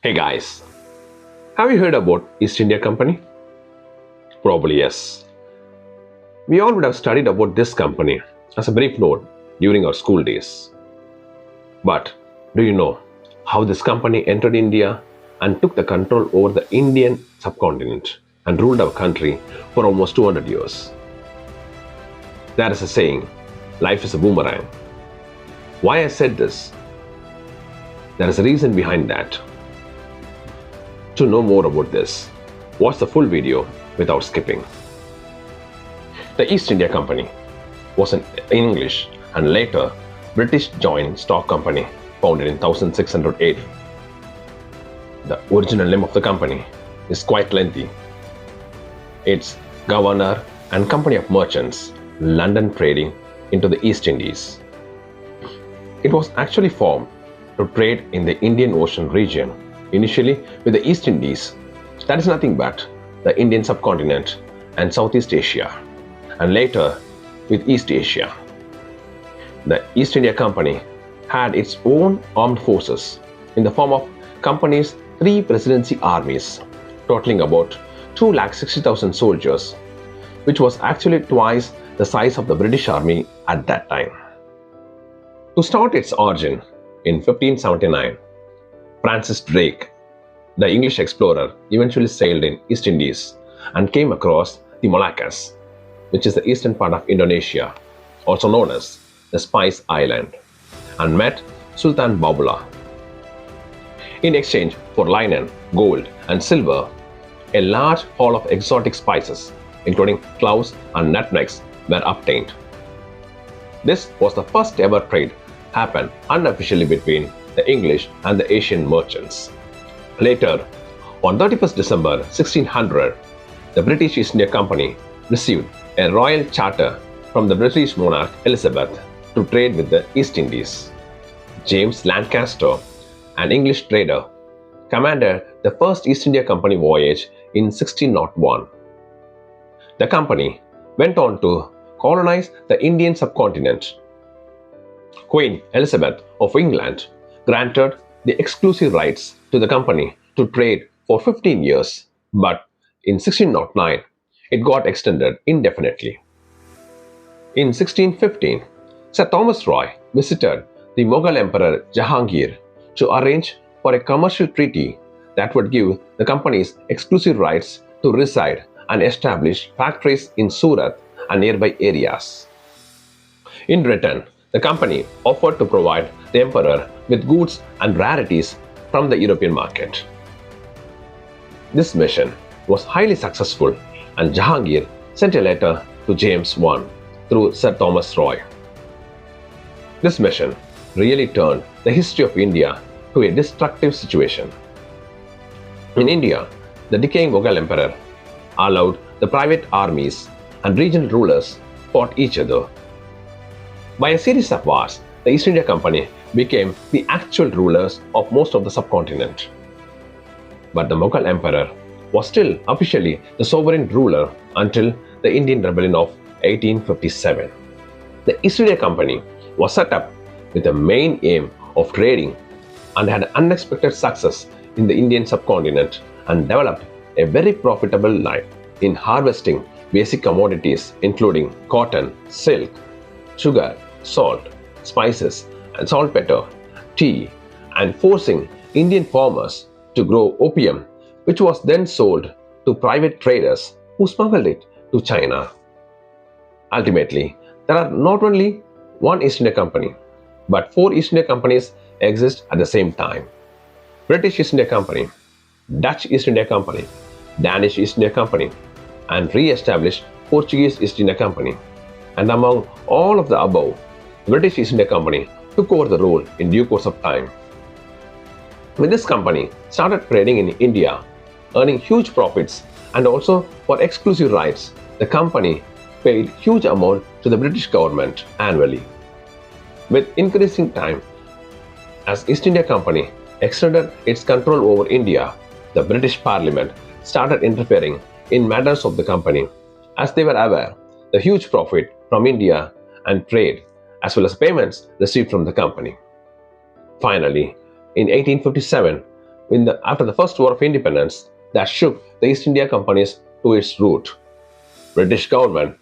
Hey guys, have you heard about East India Company? Probably yes. We all would have studied about this company as a brief note during our school days. But do you know how this company entered India and took the control over the Indian subcontinent and ruled our country for almost 200 years? There is a saying, life is a boomerang. Why I said this? There is a reason behind that. To know more about this, watch the full video without skipping. The East India Company was an English and later British joint stock company founded in 1608. The original name of the company is quite lengthy. It's Governor and Company of Merchants, London Trading into the East Indies. It was actually formed to trade in the Indian Ocean region, initially with the East Indies, that is nothing but the Indian subcontinent and Southeast Asia, and later with East Asia. The East India Company had its own armed forces in the form of company's three presidency armies, totaling about 260,000 soldiers, which was actually twice the size of the British Army at that time. To start its origin in 1579, Francis Drake, the English explorer, eventually sailed in East Indies and came across the Moluccas, which is the eastern part of Indonesia, also known as the Spice Island, and met Sultan Baubullah. In exchange for linen, gold, and silver, a large haul of exotic spices, including cloves and nutmegs, were obtained. This was the first ever trade happened unofficially between the English and the Asian merchants. Later, on 31st December 1600, the British East India Company received a royal charter from the British monarch Elizabeth to trade with the East Indies. James Lancaster, an English trader, commanded the first East India Company voyage in 1601. The company went on to colonize the Indian subcontinent. Queen Elizabeth of England granted the exclusive rights to the company to trade for 15 years, but in 1609 it got extended indefinitely. In 1615, Sir Thomas Roy visited the Mughal Emperor Jahangir to arrange for a commercial treaty that would give the company's exclusive rights to reside and establish factories in Surat and nearby areas. In return, the company offered to provide the emperor with goods and rarities from the European market. This mission was highly successful, and Jahangir sent a letter to James I through Sir Thomas Roy. This mission really turned the history of India to a destructive situation. In India, the decaying Mughal emperor allowed the private armies and regional rulers fought each other. By a series of wars, the East India Company became the actual rulers of most of the subcontinent. But the Mughal emperor was still officially the sovereign ruler until the Indian Rebellion of 1857. The East India Company was set up with the main aim of trading and had unexpected success in the Indian subcontinent and developed a very profitable life in harvesting basic commodities including cotton, silk, sugar, salt, spices, and saltpeter, tea, and forcing Indian farmers to grow opium, which was then sold to private traders who smuggled it to China. Ultimately, there are not only one East India Company, but four East India Companies exist at the same time. British East India Company, Dutch East India Company, Danish East India Company, and re-established Portuguese East India Company. And among all of the above, British East India Company took over the role in due course of time. When this company started trading in India, earning huge profits, and also for exclusive rights, the company paid huge amount to the British government annually. With increasing time, as East India Company extended its control over India, the British Parliament started interfering in matters of the company, as they were aware the huge profit from India and trade, as well as payments received from the company. Finally, in 1857, After the First War of Independence that shook the East India Companies to its root. British government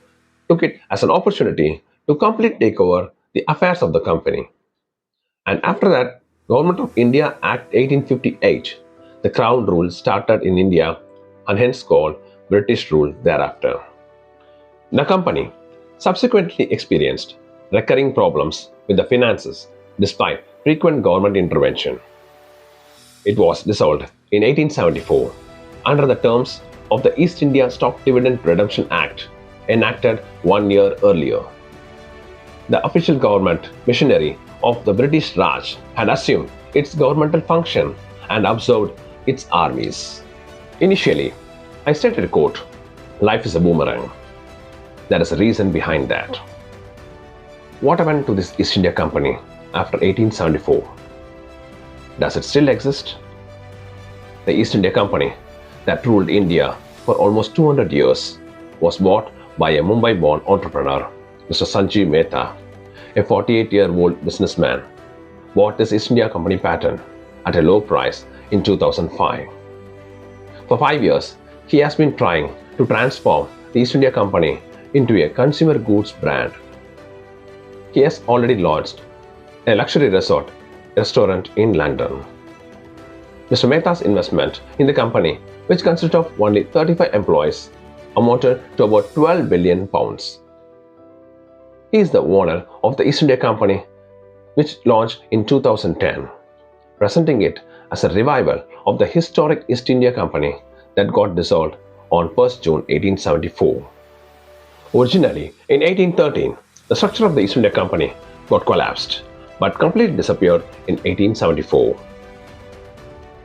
took it as an opportunity to completely take over the affairs of the company. And after that, Government of India Act 1858, the Crown rule started in India and hence called British rule thereafter. The company subsequently experienced recurring problems with the finances despite frequent government intervention. It was dissolved in 1874 under the terms of the East India Stock Dividend Redemption Act enacted 1 year earlier. The official government machinery of the British Raj had assumed its governmental function and observed its armies. Initially, I stated, quote, "Life is a boomerang." There is a reason behind that. What happened to this East India Company after 1874? Does it still exist? The East India Company that ruled India for almost 200 years was bought by a Mumbai-born entrepreneur, Mr. Sanjeev Mehta, a 48-year-old businessman, bought this East India Company patent at a low price in 2005. For 5 years, he has been trying to transform the East India Company into a consumer goods brand. He has already launched a luxury restaurant in London. Mr. Mehta's investment in the company, which consisted of only 35 employees, amounted to about 12 billion pounds. He is the owner of the East India Company, which launched in 2010, presenting it as a revival of the historic East India Company that got dissolved on 1st June 1874. Originally, in 1813, the structure of the East India Company got collapsed, but completely disappeared in 1874.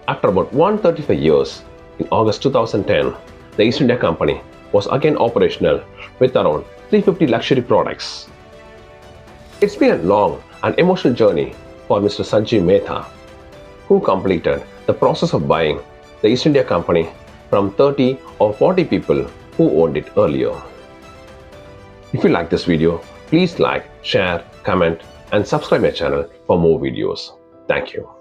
After about 135 years, in August 2010, the East India Company was again operational with around 350 luxury products. It's been a long and emotional journey for Mr. Sanjeev Mehta, who completed the process of buying the East India Company from 30 or 40 people who owned it earlier. If you like this video, please like, share, comment, and subscribe my channel for more videos. Thank you.